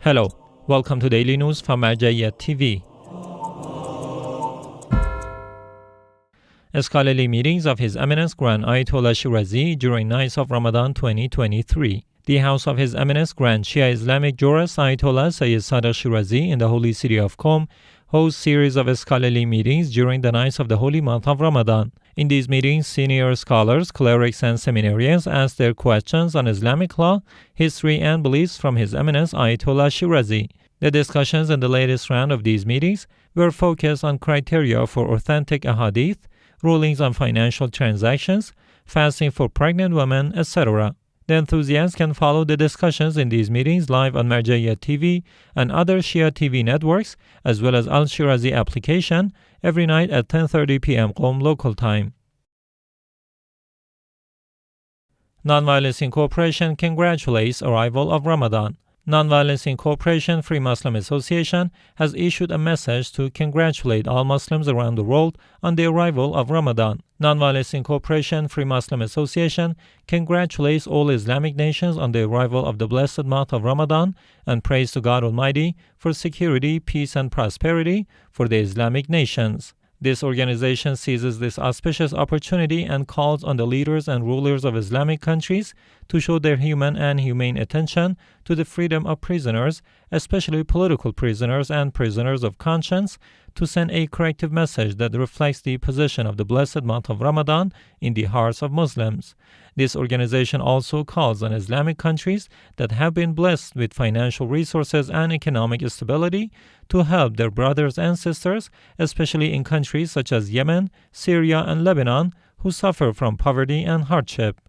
Hello, welcome to Daily News from al-Jawadain TV. Scholarly meetings of His Eminence Grand Ayatollah Shirazi during nights of Ramadan 2023. The house of His Eminence Grand Shia Islamic jurist Ayatollah Sadiq Shirazi in the holy city of Qom hosts series of scholarly meetings during the nights of the holy month of Ramadan. In these meetings, senior scholars, clerics, and seminarians ask their questions on Islamic law, history, and beliefs from His Eminence Ayatollah Shirazi. The discussions in the latest round of these meetings were focused on criteria for authentic ahadith, rulings on financial transactions, fasting for pregnant women, etc. The enthusiasts can follow the discussions in these meetings live on al-Jawadain TV and other Shia TV networks, as well as Al-Shirazi application, every night at 10:30 p.m. Qom local time. Nonviolence Incorporation congratulates arrival of Ramadan. Nonviolence Incorporation Free Muslim Association has issued a message to congratulate all Muslims around the world on the arrival of Ramadan. Nonviolence Incorporation Free Muslim Association congratulates all Islamic nations on the arrival of the blessed month of Ramadan and prays to God Almighty for security, peace, and prosperity for the Islamic nations. This organization seizes this auspicious opportunity and calls on the leaders and rulers of Islamic countries to show their human and humane attention to the freedom of prisoners, especially political prisoners and prisoners of conscience, to send a corrective message that reflects the position of the blessed month of Ramadan in the hearts of Muslims. This organization also calls on Islamic countries that have been blessed with financial resources and economic stability to help their brothers and sisters, especially in countries such as Yemen, Syria, and Lebanon, who suffer from poverty and hardship.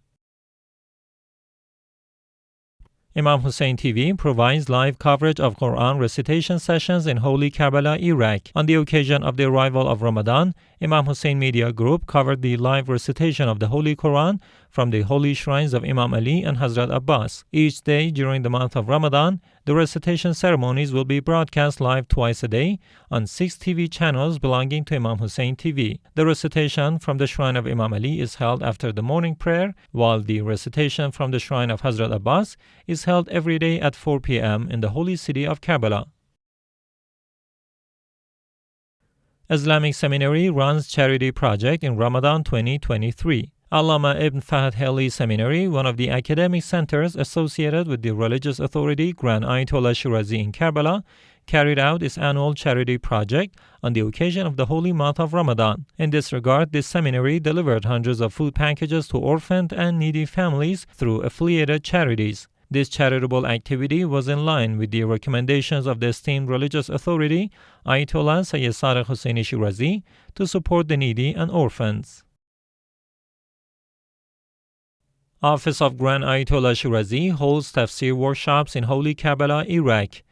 Imam Hussein TV provides live coverage of Quran recitation sessions in holy Karbala, Iraq. On the occasion of the arrival of Ramadan, Imam Hussein Media Group covered the live recitation of the Holy Quran from the holy shrines of Imam Ali and Hazrat Abbas. Each day during the month of Ramadan, the recitation ceremonies will be broadcast live twice a day on 6 TV channels belonging to Imam Hussein TV. The recitation from the shrine of Imam Ali is held after the morning prayer, while the recitation from the shrine of Hazrat Abbas is held every day at 4 p.m. in the holy city of Karbala. Islamic Seminary runs charity project in Ramadan 2023. Allama Ibn Fahd Ali Seminary, one of the academic centers associated with the religious authority Grand Ayatollah Shirazi in Karbala, carried out its annual charity project on the occasion of the holy month of Ramadan. In this regard, this seminary delivered hundreds of food packages to orphaned and needy families through affiliated charities. This charitable activity was in line with the recommendations of the esteemed religious authority, Ayatollah Sayyid Hussein Shirazi, to support the needy and orphans. Office of Grand Ayatollah Shirazi holds Tafseer workshops in holy Karbala, Iraq.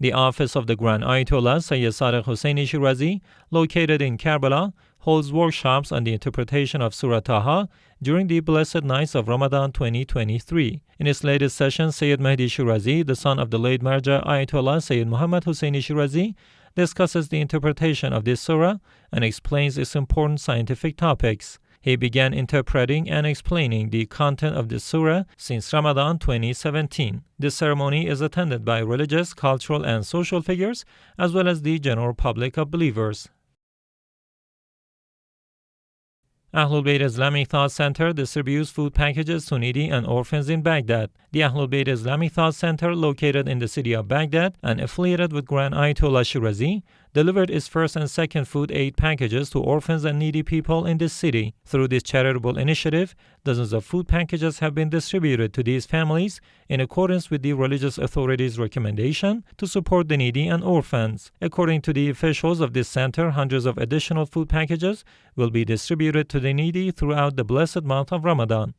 The office of the Grand Ayatollah Sayyid Hussein Shirazi, located in Karbala, holds workshops on the interpretation of Surah Taha during the blessed nights of Ramadan 2023. In its latest session, Sayyid Mahdi Shirazi, the son of the late Marja Ayatollah Sayyid Muhammad Hussein Shirazi, discusses the interpretation of this surah and explains its important scientific topics. He began interpreting and explaining the content of this surah since Ramadan 2017. This ceremony is attended by religious, cultural, and social figures, as well as the general public of believers. AhlulBayt Islamic Thought Center distributes food packages to needy and orphans in Baghdad. The AhlulBayt Islamic Thought Center, located in the city of Baghdad and affiliated with Grand Ayatollah Shirazi, delivered its first and second food aid packages to orphans and needy people in this city. Through this charitable initiative, dozens of food packages have been distributed to these families in accordance with the religious authorities' recommendation to support the needy and orphans. According to the officials of this center, hundreds of additional food packages will be distributed to the needy throughout the blessed month of Ramadan.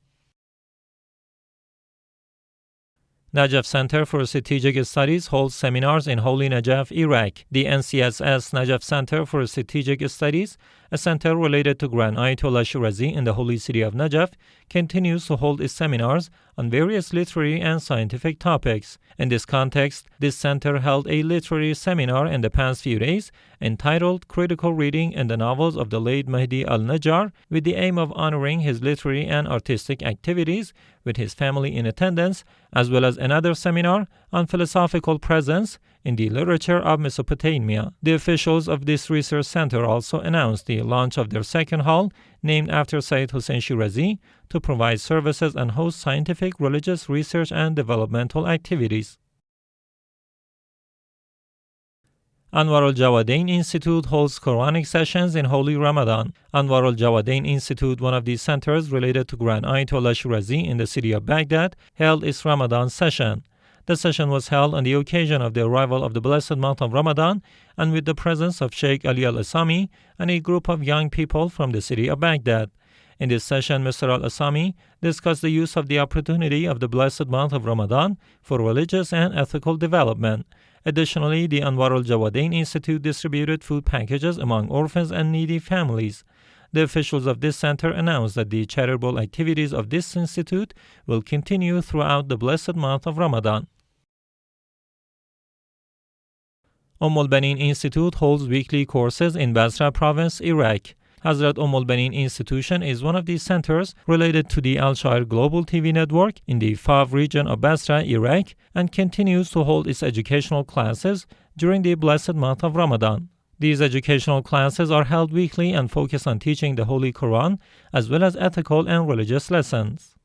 Najaf Center for Strategic Studies holds seminars in holy Najaf, Iraq. The NCSS Najaf Center for Strategic Studies a center related to Grand Ayatollah Shirazi in the holy city of Najaf, continues to hold its seminars on various literary and scientific topics. In this context, this center held a literary seminar in the past few days entitled Critical Reading in the Novels of the Late Mahdi al-Najjar, with the aim of honoring his literary and artistic activities with his family in attendance, as well as another seminar on philosophical presence in the literature of Mesopotamia. The officials of this research center also announced the launch of their second hall, named after Sayyid Hussein Shirazi, to provide services and host scientific, religious research and developmental activities. Anwar al-Jawadain Institute holds Quranic sessions in Holy Ramadan. Anwar al-Jawadain Institute, one of these centers related to Grand Ayatollah Shirazi in the city of Baghdad, held its Ramadan session. The session was held on the occasion of the arrival of the blessed month of Ramadan and with the presence of Sheikh Ali al-Assami and a group of young people from the city of Baghdad. In this session, Mr. al-Assami discussed the use of the opportunity of the blessed month of Ramadan for religious and ethical development. Additionally, the Anwar al-Jawadain Institute distributed food packages among orphans and needy families. The officials of this center announced that the charitable activities of this institute will continue throughout the blessed month of Ramadan. al-Banin Institute holds weekly courses in Basra province, Iraq. Hazrat al-Banin Institution is one of these centers related to the Al-Shair Global TV network in the Fav region of Basra, Iraq, and continues to hold its educational classes during the blessed month of Ramadan. These educational classes are held weekly and focus on teaching the Holy Quran as well as ethical and religious lessons.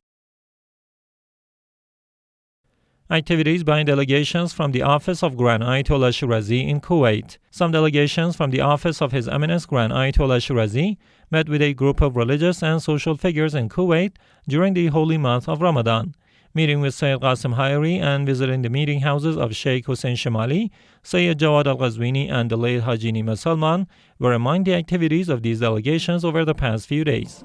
Activities by delegations from the office of Grand Ayatollah Shirazi in Kuwait. Some delegations from the office of His Eminence Grand Ayatollah Shirazi met with a group of religious and social figures in Kuwait during the holy month of Ramadan. Meeting with Sayyid Qasim Hayari and visiting the meeting houses of Sheikh Hussein Shemali, Sayyid Jawad al-Ghazwini and the late Haji Nima Salman were among the activities of these delegations over the past few days.